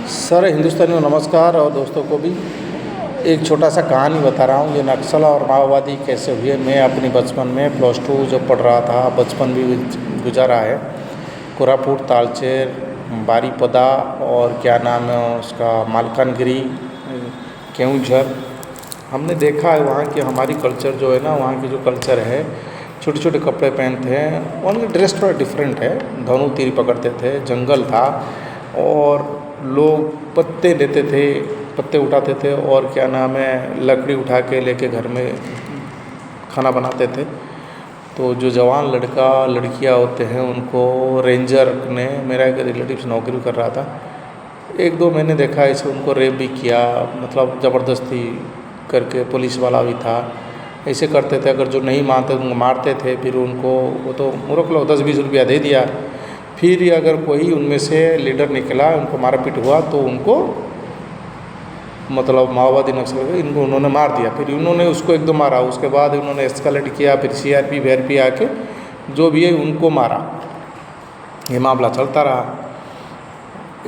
Sir हिंदुस्तानी में नमस्कार और दोस्तों को भी एक छोटा सा कहानी बता रहा हूँ। ये नक्सल और माओवादी कैसे हुए। मैं अपनी बचपन में +2 जब पढ़ रहा था, बचपन भी गुजारा है। कोरापुट, तालचेर, बारीपदा और क्या नाम है उसका, मालकानगिरी, केवंझर, हमने देखा है वहाँ की हमारी कल्चर जो है ना, वहाँ की जो कल्चर है, छोटे छोटे कपड़े पहनते हैं, उनकी ड्रेस थोड़ा डिफरेंट है। धनु तीर पकड़ते थे, जंगल था और लोग पत्ते लेते थे, पत्ते उठाते थे और क्या नाम है लकड़ी उठा के लेके घर में खाना बनाते थे। तो जो जवान लड़का लड़कियां होते हैं उनको रेंजर ने, मेरा एक रिलेटिव्स नौकरी कर रहा था, 1-2 महीने देखा ऐसे उनको रेप भी किया, मतलब ज़बरदस्ती करके। पुलिस वाला भी था, ऐसे करते थे। अगर जो नहीं मानते उनको मारते थे। फिर उनको, वो तो मूर्ख लोग, 10-20 रुपया दे दिया। फिर अगर कोई उनमें से लीडर निकला, उनको मारपीट हुआ तो उनको मतलब माओवादी नक्सल इनको उन्होंने मार दिया। फिर उन्होंने उसको एकदम मारा, उसके बाद उन्होंने एस्केलेट किया, फिर CRP वीआरपी आके जो भी है उनको मारा। ये मामला चलता रहा।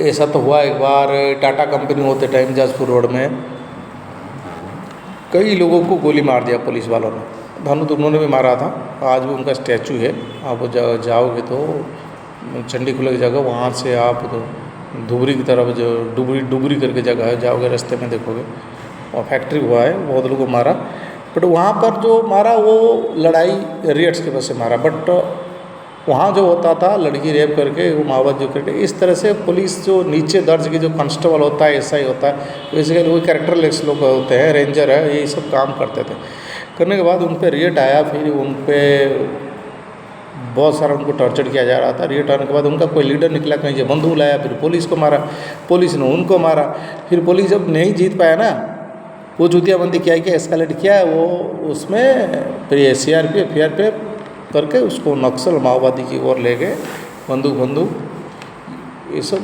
ऐसा तो हुआ एक बार टाटा कंपनी होते टाइम जाजपुर रोड में कई लोगों को गोली मार दिया पुलिस वालों ने। धनु तो उन्होंने भी मारा था, आज भी उनका स्टैचू है। आप जाओगे तो चंडी खुला की जगह, वहाँ से आप तो धुबरी की तरफ, जो डुबरी करके जगह है, जाओगे रास्ते में देखोगे, और फैक्ट्री हुआ है, बहुत लोगों को मारा। बट वहाँ पर जो मारा वो लड़ाई रियट्स की वजह से मारा। बट वहाँ जो होता था लड़की रेप करके, वो माओवादी करके, इस तरह से पुलिस जो नीचे दर्ज की जो कांस्टेबल होता है, ऐसा ही होता है। बेसिकली वो कैरेक्टरलेस लोग होते हैं, रेंजर है, ये सब काम करते थे। करने के बाद उन पर रियट आया, फिर उन पर बहुत सारा उनको टॉर्चर किया जा रहा था। रियट आने के बाद उनका कोई लीडर निकला, कहीं से बंदूक लाया, फिर पुलिस को मारा, पुलिस ने उनको मारा। फिर पुलिस जब नहीं जीत पाया ना, वो चूतियाबंदी क्या एस्केलेट किया है वो, उसमें फिर CRP FRP करके उसको नक्सल माओवादी की ओर ले गए। बंदूक ये सब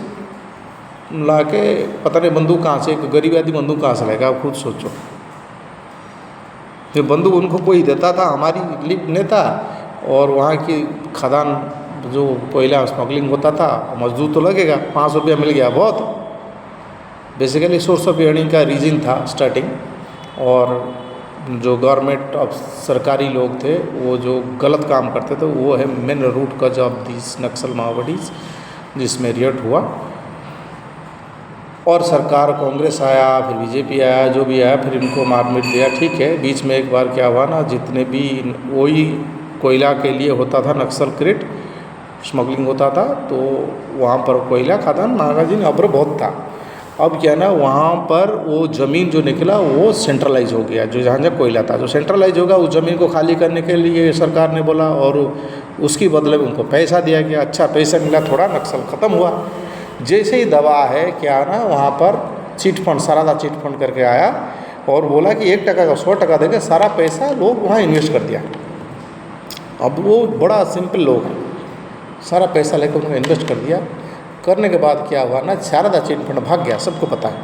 ला के, पता नहीं बंदूक कहाँ से, एक गरीब आदमी बंदूक कहाँ से लाएगा, आप खुद सोचो। फिर बंदूक उनको कोई देता था, हमारी लिप नेता, और वहाँ की खदान जो कोयला स्मगलिंग होता था, मजदूर तो लगेगा, 5 रुपया मिल गया बहुत। बेसिकली सोर्स ऑफ अर्निंग का रीजन था स्टार्टिंग। और जो गवर्नमेंट ऑफ सरकारी लोग थे वो जो गलत काम करते थे, वो है main root cause of this Naxal माओवादीज, जिसमें रियट हुआ। और सरकार, कांग्रेस आया, फिर BJP आया, जो भी आया, फिर इनको मार मिट दिया। ठीक है, बीच में एक बार क्या हुआ ना, जितने भी वही कोयला के लिए होता था, नक्सल क्रिट स्मगलिंग होता था, तो वहाँ पर कोयला खदान नागार्जुन अब्र बहुत था। अब क्या ना, वहाँ पर वो ज़मीन जो निकला वो सेंट्रलाइज हो गया। जो जहाँ जहाँ कोयला था, जो सेंट्रलाइज होगा, उस ज़मीन को खाली करने के लिए सरकार ने बोला, और उसकी बदले में उनको पैसा दिया गया। अच्छा पैसा मिला, थोड़ा नक्सल ख़त्म हुआ। जैसे ही दबा है क्या ना, वहाँ पर चिट फंड, सारा चिट फंड करके आया और बोला कि 1 टका का 100 टका देके सारा पैसा लोग वहाँ इन्वेस्ट कर दिया। अब वो बड़ा सिंपल लोग हैं, सारा पैसा लेकर उन्होंने इन्वेस्ट कर दिया। करने के बाद क्या हुआ ना, सारा चिट फंड भाग गया, सबको पता है।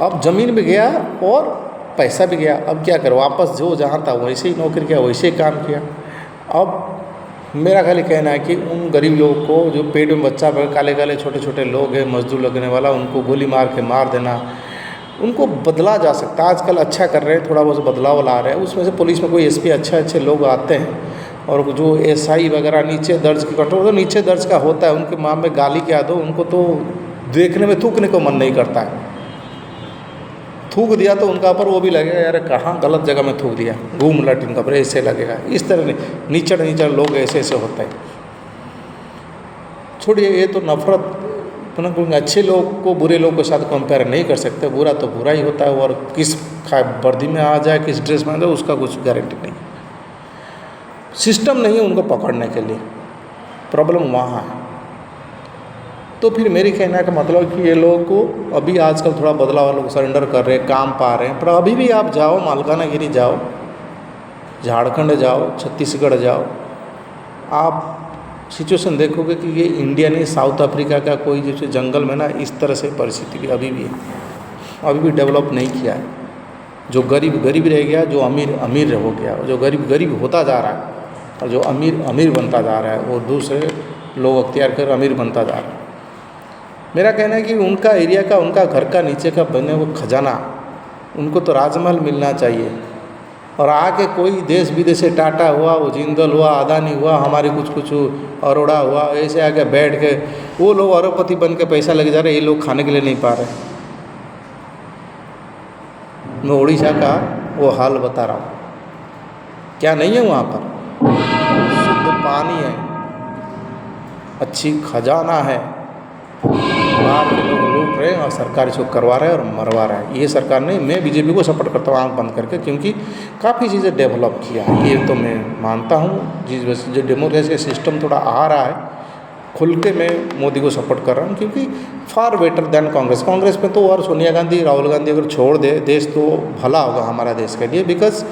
अब ज़मीन भी गया और पैसा भी गया। अब क्या करो, वापस जो जहाँ था वैसे ही नौकरी किया, वैसे ही काम किया। अब मेरा खाली कहना है कि उन गरीब लोगों को, जो पेट में बच्चा, काले काले छोटे छोटे लोग हैं, मजदूर लगने वाला, उनको गोली मार के मार देना, उनको बदला जा सकता है। आजकल अच्छा कर रहे हैं, थोड़ा बहुत बदलाव ला रहे हैं। उसमें से पुलिस में कोई SP अच्छे लोग आते हैं, और जो SI वगैरह नीचे दर्ज की कंट्रोल, तो नीचे दर्ज का होता है, उनके माँ में गाली क्या दो, उनको तो देखने में थूकने को मन नहीं करता है। थूक दिया तो उनका पर वो भी लगेगा, यार कहाँ गलत जगह में थूक दिया, घूम लट इनका पर ऐसे लगेगा। इस तरह नीचड़ लोग ऐसे होता है। छोड़िए, ये तो नफरत, अच्छे लोग को बुरे लोग के साथ कंपेयर नहीं कर सकते। बुरा तो बुरा ही होता है, और किस वर्दी में आ जाए, किस ड्रेस में आ जाए, उसका कुछ गारंटी नहीं। सिस्टम नहीं है उनको पकड़ने के लिए, प्रॉब्लम वहाँ है। तो फिर मेरी कहना का मतलब कि ये लोगों को अभी आजकल थोड़ा बदलाव, लोग सरेंडर कर रहे हैं, काम पा रहे हैं। पर अभी भी आप जाओ, मालकानगिरी जाओ, झारखंड जाओ, छत्तीसगढ़ जाओ, आप सिचुएशन देखोगे कि ये इंडिया नहीं, साउथ अफ्रीका का कोई जैसे जंगल में ना, इस तरह से परिस्थिति भी अभी भी है, अभी भी डेवलप नहीं किया है। जो गरीब गरीब रह गया, जो अमीर अमीर हो गया, जो गरीब गरीब होता जा रहा है, और जो अमीर अमीर बनता जा रहा है, वो दूसरे लोग अख्तियार कर अमीर बनता जा रहा है। मेरा कहना है कि उनका एरिया का, उनका घर का नीचे का बने वो खजाना, उनको तो राजमहल मिलना चाहिए। और आके कोई देश विदेश से टाटा हुआ, वो जिंदल हुआ, अदानी हुआ, हमारे कुछ कुछ अरोड़ा हुआ, ऐसे आके बैठ के वो लोग अरबपति बन के पैसा लगे जा रहे, ये लोग खाने के लिए नहीं पा रहे। मैं उड़ीसा का वो हाल बता रहा हूँ, क्या नहीं है वहाँ पर, शुद्ध पानी है, अच्छी खजाना है, बाहर के लोग लूट रहे हैं और सरकार इसको करवा रहा है और मरवा रहा है। ये सरकार नहीं, मैं बीजेपी को सपोर्ट करता हूँ आँख बंद करके, क्योंकि काफ़ी चीज़ें डेवलप किया है, ये तो मैं मानता हूँ। जिस वजह से जो डेमोक्रेसी का सिस्टम थोड़ा आ रहा है खुल के, मैं मोदी को सपोर्ट कर रहा हूँ, क्योंकि far better than Congress. Congress में तो और सोनिया गांधी, राहुल गांधी अगर छोड़ दे देश तो भला होगा हमारा देश के लिए, because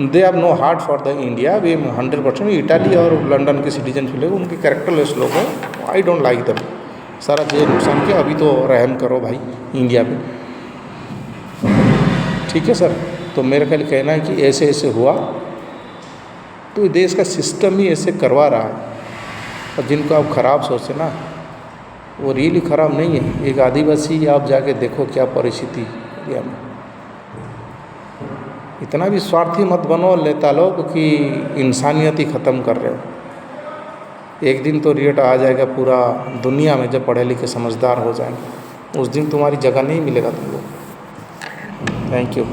they have no heart for the India. वे 100% इटाली और लंदन के सिटीजन फिर उनके कैरेक्टरलेस लोग हैं, आई डोंट लाइक दम। सारा चीज़ें नुकसान किया, अभी तो रहम करो भाई इंडिया पे, ठीक है सर। तो मेरा ख्याल कहना है कि ऐसे ऐसे हुआ तो देश का सिस्टम ही ऐसे करवा रहा है। और जिनको आप ख़राब सोचते ना, वो रियली ख़राब नहीं है। एक आदिवासी आप जाके देखो क्या परिस्थिति इंडिया में। इतना भी स्वार्थी मत बनो नेता लोग कि इंसानियत ही ख़त्म कर रहे हो। एक दिन तो रिएट आ जाएगा पूरा दुनिया में, जब पढ़े लिखे समझदार हो जाएंगे, उस दिन तुम्हारी जगह नहीं मिलेगा तुमको। Thank you.